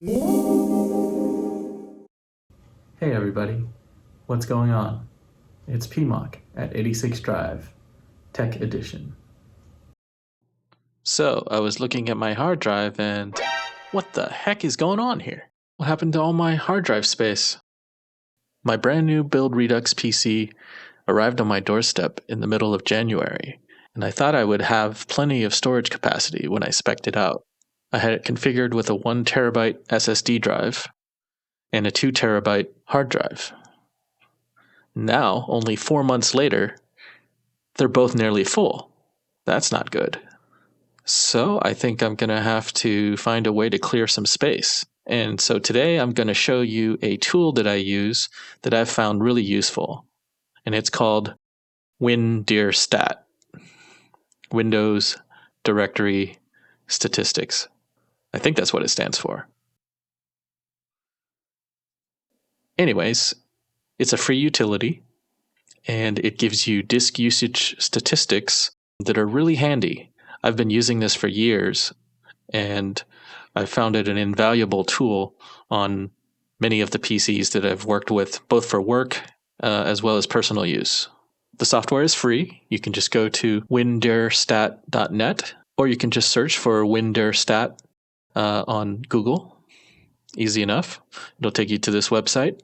Hey everybody, what's going on? It's PMOC at 86 Drive, Tech Edition. So, I was looking at my hard drive and what the heck is going on here? What happened to all my hard drive space? My brand new Build Redux PC arrived on my doorstep in the middle of January, and I thought I would have plenty of storage capacity when I spec'd it out. I had it configured with a 1 terabyte SSD drive and a 2 terabyte hard drive. Now, only 4 months later, they're both nearly full. That's not good. So I think I'm going to have to find a way to clear some space. And so today I'm going to show you a tool that I use that I've found really useful. And it's called WinDirStat, Windows Directory Statistics. I think that's what it stands for. Anyways, it's a free utility and it gives you disk usage statistics that are really handy. I've been using this for years and I found it an invaluable tool on many of the PCs that I've worked with, both for work as well as personal use. The software is free. You can just go to WinDirStat.net, or you can just search for WinDirStat on Google. Easy enough. It'll take you to this website.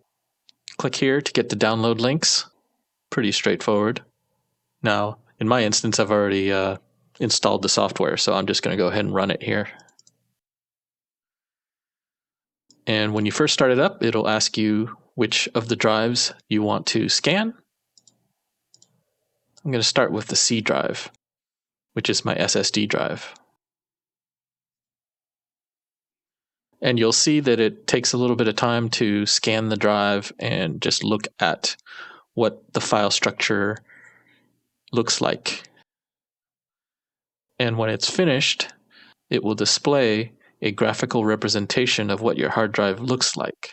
Click here to get the download links. Pretty straightforward. Now, in my instance, I've already installed the software, so I'm just going to go ahead and run it here. And when you first start it up, it'll ask you which of the drives you want to scan. I'm going to start with the C drive, which is my SSD drive. And you'll see that it takes a little bit of time to scan the drive and just look at what the file structure looks like. And when it's finished, it will display a graphical representation of what your hard drive looks like.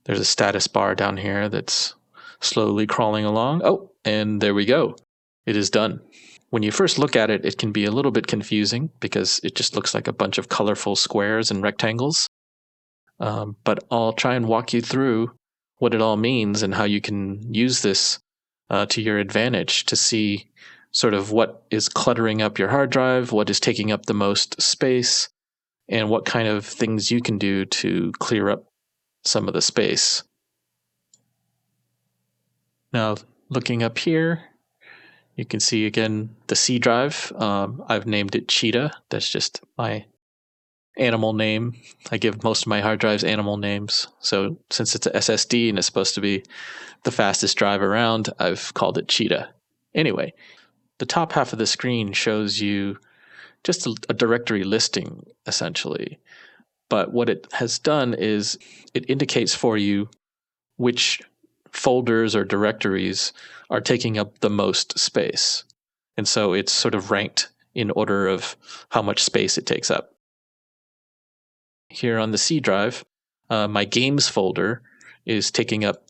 There's a status bar down here that's slowly crawling along. Oh, and there we go. It is done. When you first look at it, it can be a little bit confusing because it just looks like a bunch of colorful squares and rectangles. But I'll try and walk you through what it all means and how you can use this to your advantage to see sort of what is cluttering up your hard drive, what is taking up the most space, and what kind of things you can do to clear up some of the space. Now, looking up here, you can see again the C drive. I've named it Cheetah. That's just my animal name. I give most of my hard drives animal names. So since it's a SSD and it's supposed to be the fastest drive around, I've called it Cheetah. Anyway, the top half of the screen shows you just a directory listing, essentially. But what it has done is it indicates for you which folders or directories are taking up the most space. And so it's sort of ranked in order of how much space it takes up. Here on the C drive, my games folder is taking up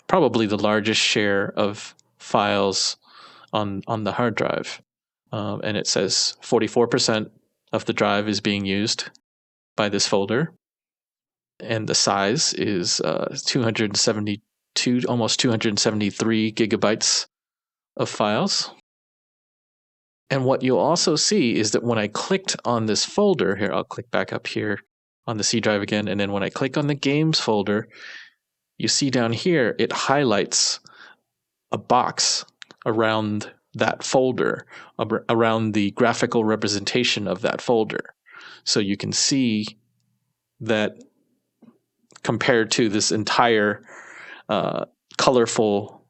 probably the largest share of files on the hard drive. And it says 44% of the drive is being used by this folder. And the size is 272, almost 273 gigabytes of files. And what you'll also see is that when I clicked on this folder, here, I'll click back up here on the C drive again, and then when I click on the games folder, you see down here, it highlights a box around that folder, around the graphical representation of that folder. So you can see that compared to this entire colorful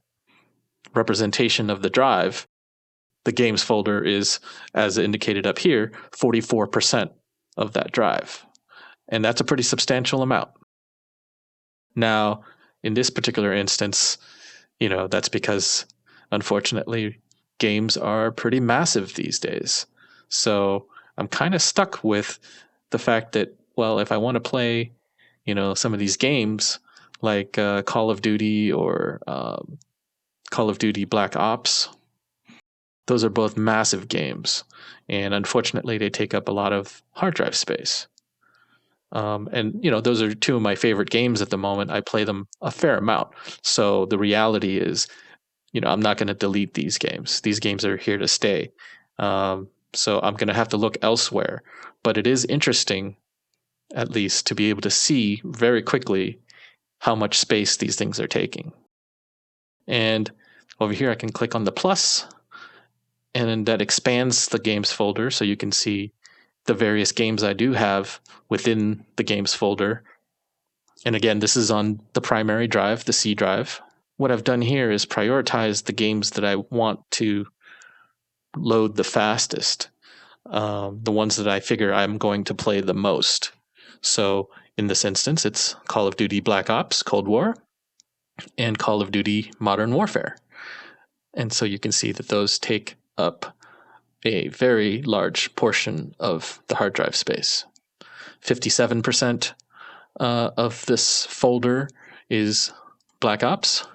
representation of the drive, the games folder is, as indicated up here, 44% of that drive. And that's a pretty substantial amount. Now, in this particular instance, that's because, unfortunately, games are pretty massive these days. So I'm kind of stuck with the fact that, well, if I want to play, some of these games like Call of Duty or Call of Duty Black Ops, those are both massive games. And unfortunately, they take up a lot of hard drive space. And those are two of my favorite games at the moment. I play them a fair amount. So the reality is, I'm not going to delete these games. These games are here to stay. So I'm going to have to look elsewhere. But it is interesting, at least, to be able to see very quickly how much space these things are taking. And over here, I can click on the plus, and then that expands the games folder so you can see the various games I do have within the games folder. And again, this is on the primary drive, the C drive. What I've done here is prioritize the games that I want to load the fastest, the ones that I figure I'm going to play the most. So in this instance, it's Call of Duty Black Ops Cold War and Call of Duty Modern Warfare. And so you can see that those take up a very large portion of the hard drive space. 57% of this folder is Black Ops,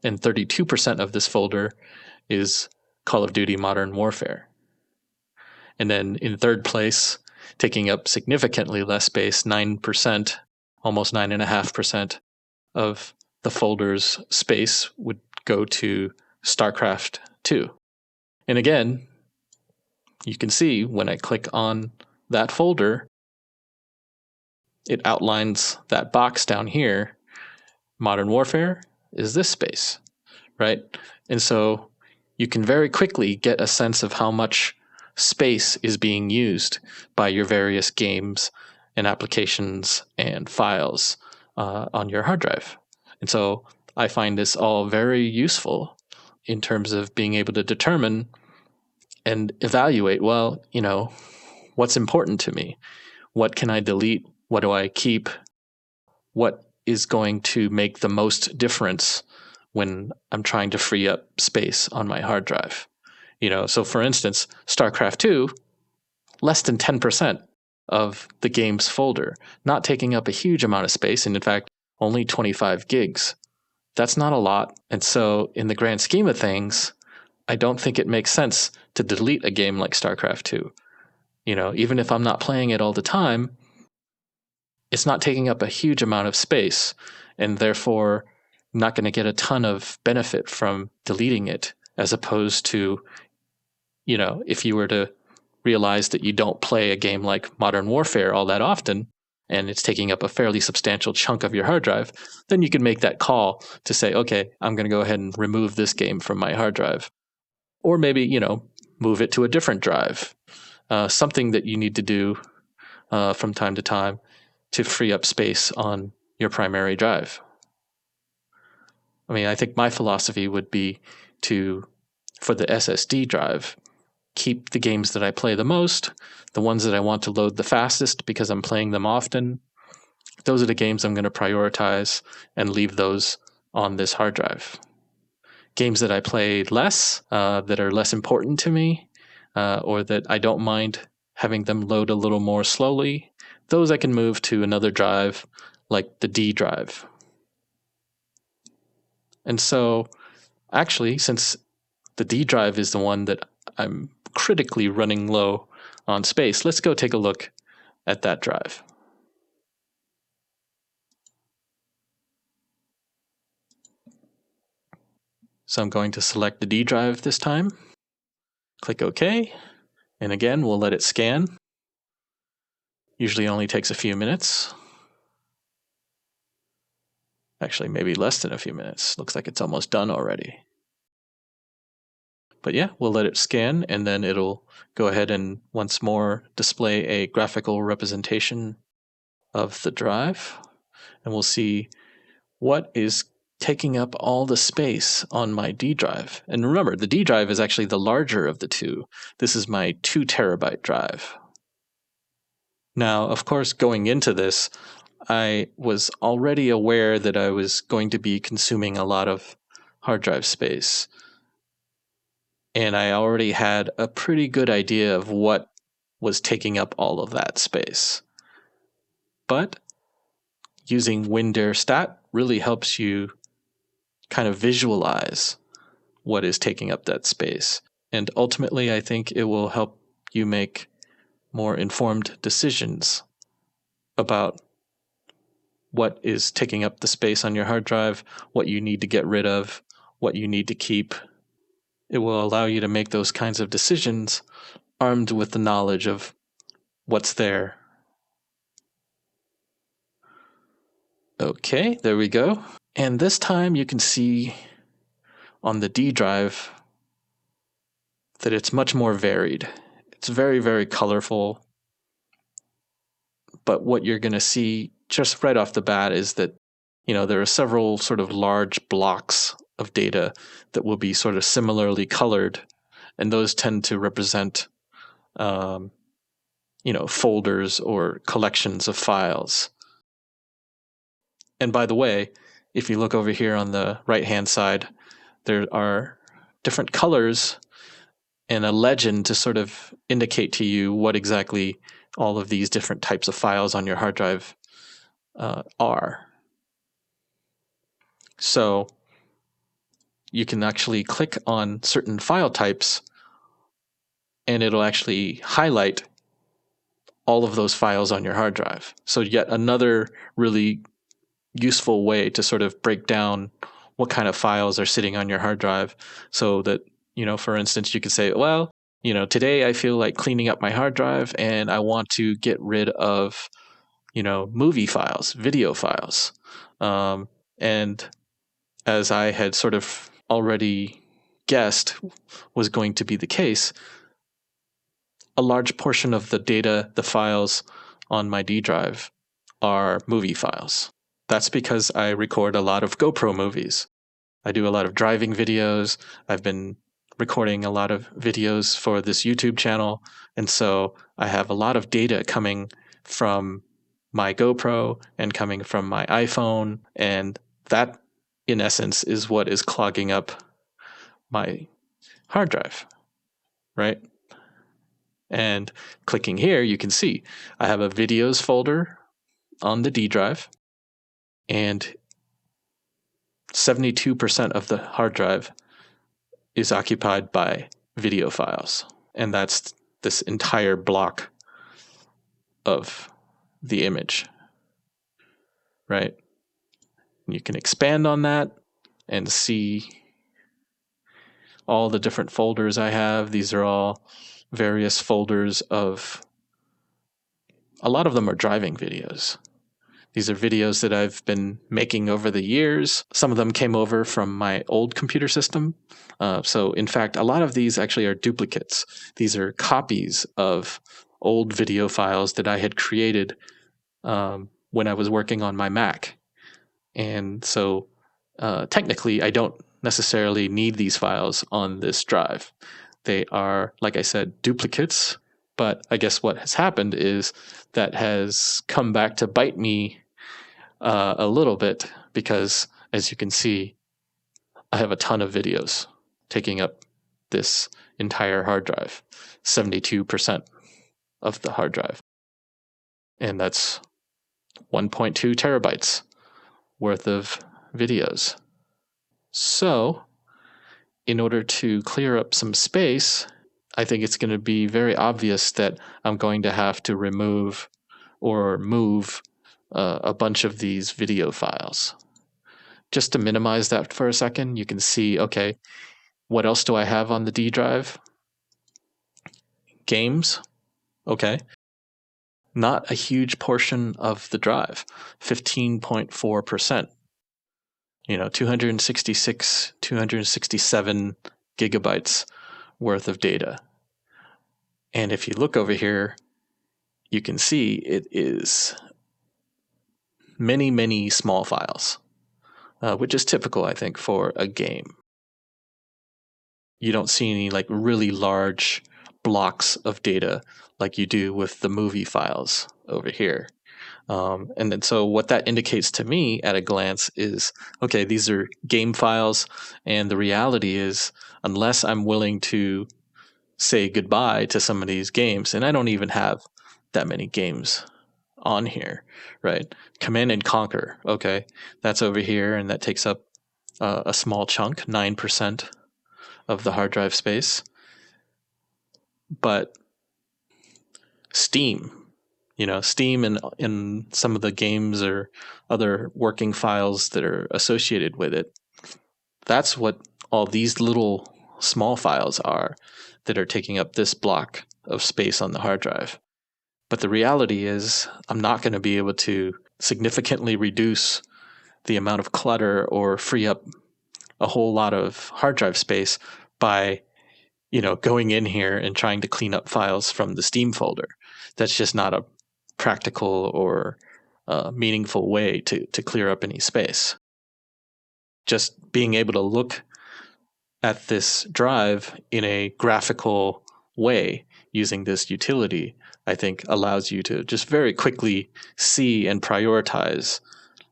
and 32% of this folder is Call of Duty Modern Warfare. And then in third place, taking up significantly less space, 9%, almost 9.5% of the folder's space would go to StarCraft 2. And again, you can see when I click on that folder, it outlines that box down here. Modern Warfare is this space, right? And so you can very quickly get a sense of how much space is being used by your various games and applications and files on your hard drive. And so I find this all very useful in terms of being able to determine and evaluate, well, what's important to me? What can I delete? What do I keep? What is going to make the most difference when I'm trying to free up space on my hard drive? So for instance, StarCraft 2, less than 10% of the game's folder, not taking up a huge amount of space, and in fact, only 25 gigs. That's not a lot. And so in the grand scheme of things, I don't think it makes sense to delete a game like StarCraft 2. Even if I'm not playing it all the time, it's not taking up a huge amount of space, and therefore not going to get a ton of benefit from deleting it, as opposed to, if you were to realize that you don't play a game like Modern Warfare all that often, and it's taking up a fairly substantial chunk of your hard drive, then you can make that call to say, okay, I'm going to go ahead and remove this game from my hard drive. Or maybe, move it to a different drive. Something that you need to do from time to time to free up space on your primary drive. I think my philosophy would be to, for the SSD drive, keep the games that I play the most, the ones that I want to load the fastest because I'm playing them often. Those are the games I'm going to prioritize and leave those on this hard drive. Games that I play less, that are less important to me, or that I don't mind having them load a little more slowly, those I can move to another drive, like the D drive. And so, actually, since the D drive is the one that I'm critically running low on space, let's go take a look at that drive. So I'm going to select the D drive this time, click OK, and again, we'll let it scan. Usually only takes a few minutes. Actually, maybe less than a few minutes. Looks like it's almost done already. But yeah, we'll let it scan, and then it'll go ahead and once more display a graphical representation of the drive. And we'll see what is taking up all the space on my D drive. And remember, the D drive is actually the larger of the two. This is my 2 terabyte drive. Now, of course, going into this, I was already aware that I was going to be consuming a lot of hard drive space. And I already had a pretty good idea of what was taking up all of that space. But using WinDirStat really helps you kind of visualize what is taking up that space. And ultimately, I think it will help you make more informed decisions about what is taking up the space on your hard drive, what you need to get rid of, what you need to keep. It will allow you to make those kinds of decisions armed with the knowledge of what's there. Okay, there we go. And this time you can see on the D drive that it's much more varied. It's very, very colorful. But what you're going to see just right off the bat is that, there are several sort of large blocks of data that will be sort of similarly colored, and those tend to represent, folders or collections of files. And by the way, if you look over here on the right-hand side, there are different colors and a legend to sort of indicate to you what exactly all of these different types of files on your hard drive are. So you can actually click on certain file types and it'll actually highlight all of those files on your hard drive. So yet another really useful way to sort of break down what kind of files are sitting on your hard drive, so that, for instance, you could say, well, today I feel like cleaning up my hard drive and I want to get rid of, movie files, video files. And as I had sort of already guessed was going to be the case, a large portion of the data, the files on my D drive are movie files. That's because I record a lot of GoPro movies. I do a lot of driving videos. I've been recording a lot of videos for this YouTube channel. And so I have a lot of data coming from my GoPro and coming from my iPhone. And that, in essence, is what is clogging up my hard drive, right? And clicking here, you can see I have a videos folder on the D drive, and 72% of the hard drive is occupied by video files. And that's this entire block of the image, right? You can expand on that and see all the different folders I have. These are all various folders of, a lot of them are driving videos. These are videos that I've been making over the years. Some of them came over from my old computer system. So in fact, a lot of these actually are duplicates. These are copies of old video files that I had created when I was working on my Mac. And so technically, I don't necessarily need these files on this drive. They are, like I said, duplicates. But I guess what has happened is that has come back to bite me a little bit, because as you can see, I have a ton of videos taking up this entire hard drive, 72% of the hard drive. And that's 1.2 terabytes worth of videos. So in order to clear up some space, I think it's going to be very obvious that I'm going to have to remove or move a bunch of these video files. Just to minimize that for a second, you can see, okay, what else do I have on the D drive? Games, okay. Not a huge portion of the drive, 15.4%. 266, 267 gigabytes worth of data. And if you look over here, you can see it is many, many small files, which is typical, I think, for a game. You don't see any like really large blocks of data like you do with the movie files over here. And then so what that indicates to me at a glance is, okay, these are game files. And the reality is, unless I'm willing to say goodbye to some of these games, and I don't even have that many games on here, right? Command and Conquer, okay, that's over here, and that takes up a small chunk, 9% of the hard drive space. But Steam, Steam and some of the games or other working files that are associated with it. That's what all these little small files are that are taking up this block of space on the hard drive. But the reality is I'm not going to be able to significantly reduce the amount of clutter or free up a whole lot of hard drive space by going in here and trying to clean up files from the Steam folder. That's just not a practical or meaningful way to clear up any space. Just being able to look at this drive in a graphical way using this utility, I think allows you to just very quickly see and prioritize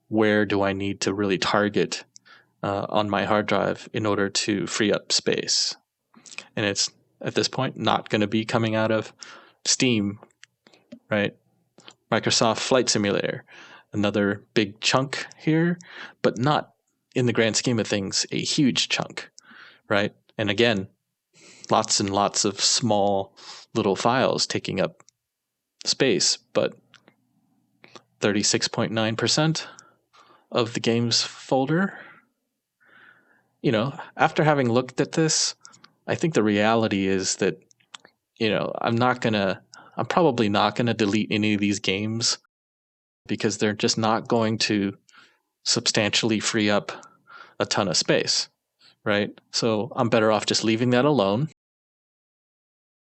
where do I need to really target on my hard drive in order to free up space. And it's, at this point, not going to be coming out of Steam, right? Microsoft Flight Simulator, another big chunk here, but not, in the grand scheme of things, a huge chunk, right? And again, lots and lots of small little files taking up space, but 36.9% of the game's folder. After having looked at this, I think the reality is that, I'm probably not going to delete any of these games because they're just not going to substantially free up a ton of space, right? So I'm better off just leaving that alone.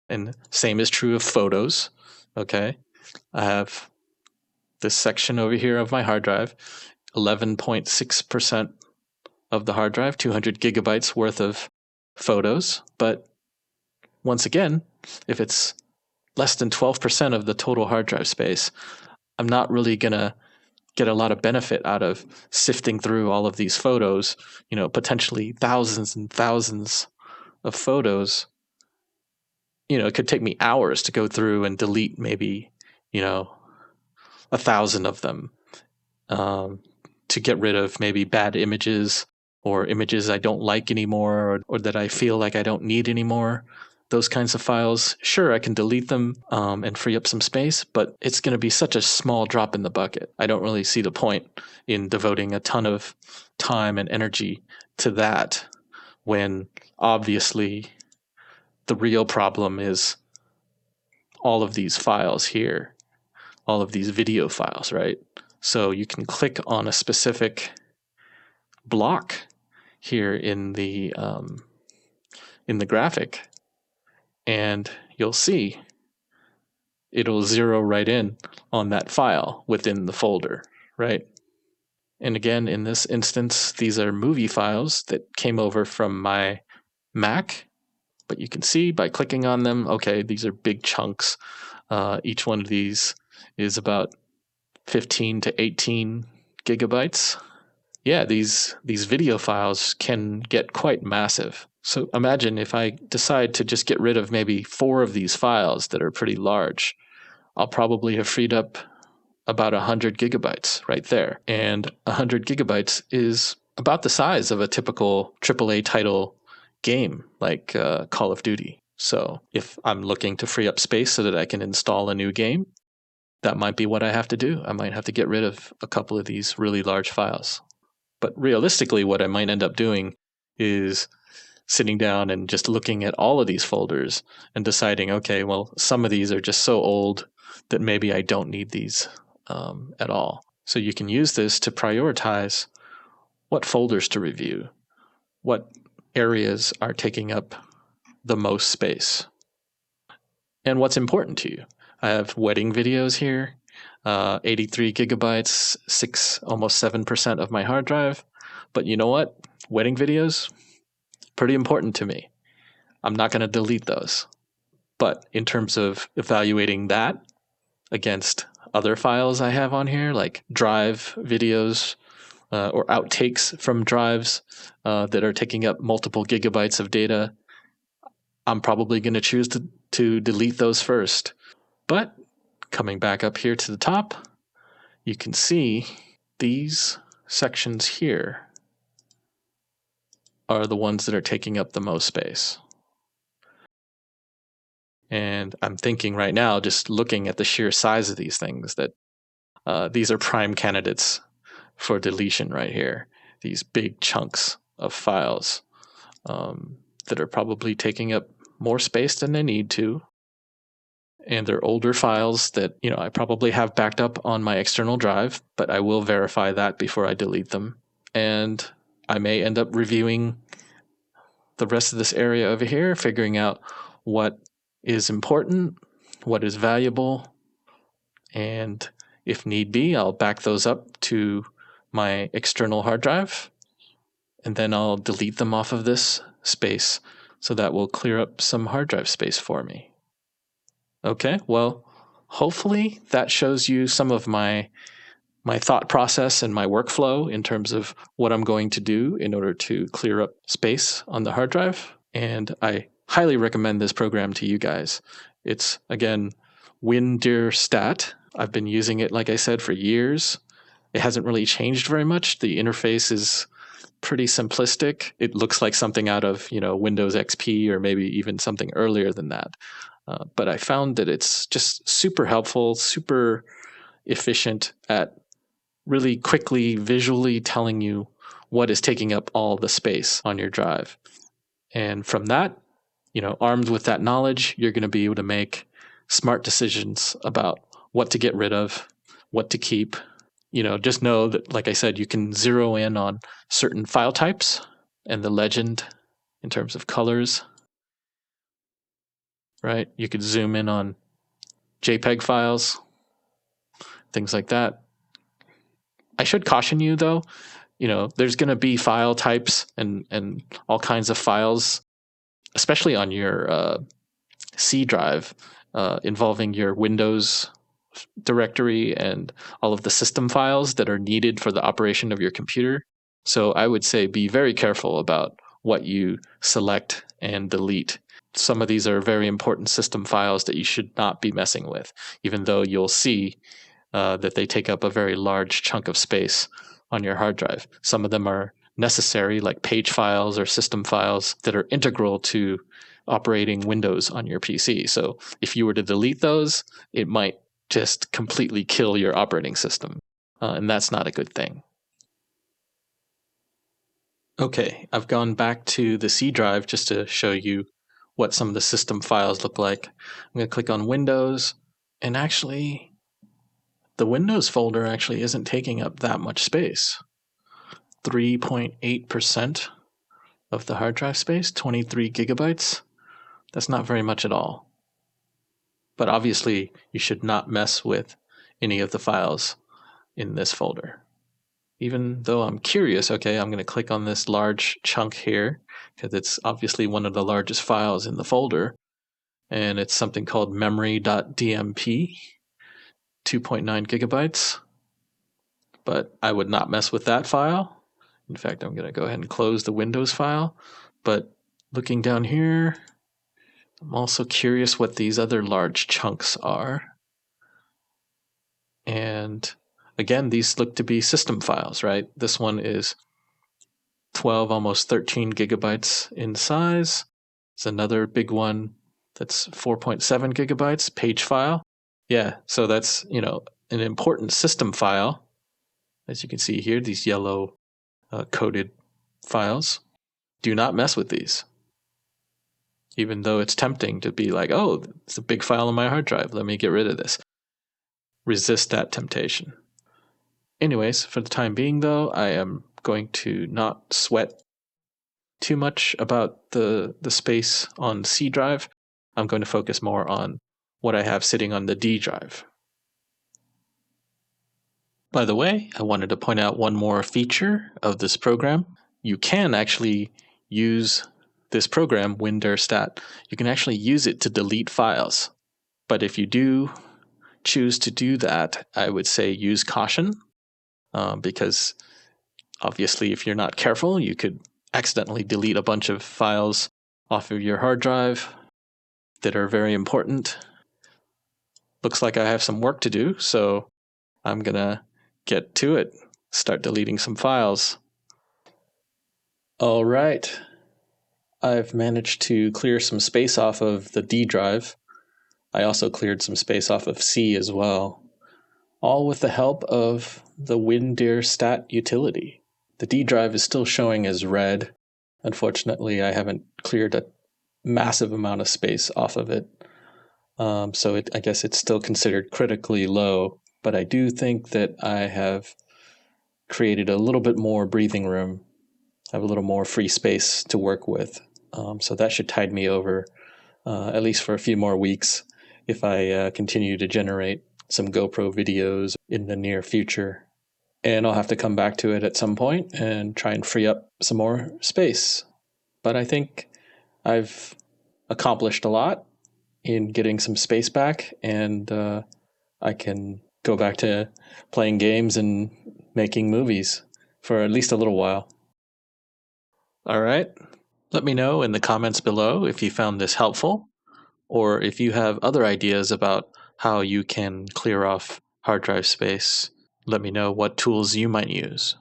And same is true of photos, okay? I have this section over here of my hard drive, 11.6% of the hard drive, 200 gigabytes worth of photos. But once again, if it's less than 12% of the total hard drive space, I'm not really going to get a lot of benefit out of sifting through all of these photos, potentially thousands and thousands of photos. It could take me hours to go through and delete maybe, 1,000 of them to get rid of maybe bad images or images I don't like anymore or that I feel like I don't need anymore. Those kinds of files, sure, I can delete them and free up some space, but it's going to be such a small drop in the bucket. I don't really see the point in devoting a ton of time and energy to that when obviously the real problem is all of these files here, all of these video files, right? So you can click on a specific block here in the graphic, and you'll see it'll zero right in on that file within the folder, right? And again, in this instance, these are movie files that came over from my Mac, but you can see by clicking on them, okay, these are big chunks. Each one of these is about 15 to 18 gigabytes. Yeah, these video files can get quite massive. So imagine if I decide to just get rid of maybe 4 of these files that are pretty large, I'll probably have freed up about 100 gigabytes right there. And 100 gigabytes is about the size of a typical AAA title game like Call of Duty. So if I'm looking to free up space so that I can install a new game, that might be what I have to do. I might have to get rid of a couple of these really large files. But realistically, what I might end up doing is sitting down and just looking at all of these folders and deciding, okay, well, some of these are just so old that maybe I don't need these at all. So you can use this to prioritize what folders to review, what areas are taking up the most space, and what's important to you. I have wedding videos here, 83 gigabytes, almost 7% of my hard drive. But you know what? Wedding videos, pretty important to me. I'm not going to delete those. But in terms of evaluating that against other files I have on here, like drive videos or outtakes from drives that are taking up multiple gigabytes of data, I'm probably going to choose to delete those first. But coming back up here to the top, you can see these sections here are the ones that are taking up the most space. And I'm thinking right now, just looking at the sheer size of these things, that these are prime candidates for deletion right here. These big chunks of files that are probably taking up more space than they need to. And they're older files that, I probably have backed up on my external drive, but I will verify that before I delete them. And I may end up reviewing the rest of this area over here, figuring out what is important, what is valuable, and if need be, I'll back those up to my external hard drive, and then I'll delete them off of this space, so that will clear up some hard drive space for me. Okay, well, hopefully that shows you some of my thought process and my workflow in terms of what I'm going to do in order to clear up space on the hard drive. And I highly recommend this program to you guys. It's, again, WinDirStat. I've been using it, like I said, for years. It hasn't really changed very much. The interface is pretty simplistic. It looks like something out of, Windows XP or maybe even something earlier than that. But I found that it's just super helpful, super efficient at really quickly visually telling you what is taking up all the space on your drive. And from that, armed with that knowledge, you're going to be able to make smart decisions about what to get rid of, what to keep. Just know that, like I said, you can zero in on certain file types and the legend in terms of colors, right? You could zoom in on JPEG files, things like that. I should caution you, though, there's going to be file types and all kinds of files, especially on your C drive, involving your Windows directory and all of the system files that are needed for the operation of your computer. So I would say be very careful about what you select and delete. Some of these are very important system files that you should not be messing with, even though you'll see that they take up a very large chunk of space on your hard drive. Some of them are necessary, like page files or system files that are integral to operating Windows on your PC. So if you were to delete those, it might just completely kill your operating system. And that's not a good thing. Okay, I've gone back to the C drive just to show you what some of the system files look like. I'm going to click on Windows, and actually, the Windows folder actually isn't taking up that much space. 3.8% of the hard drive space, 23 gigabytes. That's not very much at all. But obviously, you should not mess with any of the files in this folder. Even though I'm curious, okay, I'm going to click on this large chunk here, because it's obviously one of the largest files in the folder. And it's something called memory.dmp, 2.9 gigabytes. But I would not mess with that file. In fact, I'm going to go ahead and close the Windows file. But looking down here, I'm also curious what these other large chunks are. And again, these look to be system files, right? This one is 12, almost 13 gigabytes in size. It's another big one that's 4.7 gigabytes, page file. Yeah, so that's, an important system file. As you can see here, these yellow coded files. Do not mess with these. Even though it's tempting to be like, oh, it's a big file on my hard drive, let me get rid of this. Resist that temptation. Anyways, for the time being, though, I am going to not sweat too much about the space on C drive. I'm going to focus more on what I have sitting on the D drive. By the way, I wanted to point out one more feature of this program. You can actually use this program, WinDirStat. You can actually use it to delete files. But if you do choose to do that, I would say use caution, because obviously if you're not careful, you could accidentally delete a bunch of files off of your hard drive that are very important. Looks like I have some work to do, so I'm going to get to it, start deleting some files. All right. I've managed to clear some space off of the D drive. I also cleared some space off of C as well, all with the help of the WinDirStat utility. The D drive is still showing as red. Unfortunately, I haven't cleared a massive amount of space off of it. So I guess it's still considered critically low, but I do think that I have created a little bit more breathing room, have a little more free space to work with. So that should tide me over, at least for a few more weeks, if I continue to generate some GoPro videos in the near future. And I'll have to come back to it at some point and try and free up some more space. But I think I've accomplished a lot in getting some space back, and I can go back to playing games and making movies for at least a little while. All right. Let me know in the comments below if you found this helpful, or if you have other ideas about how you can clear off hard drive space. Let me know what tools you might use.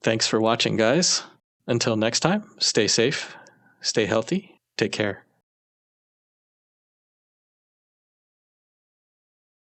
Thanks for watching, guys. Until next time, stay safe, stay healthy, take care.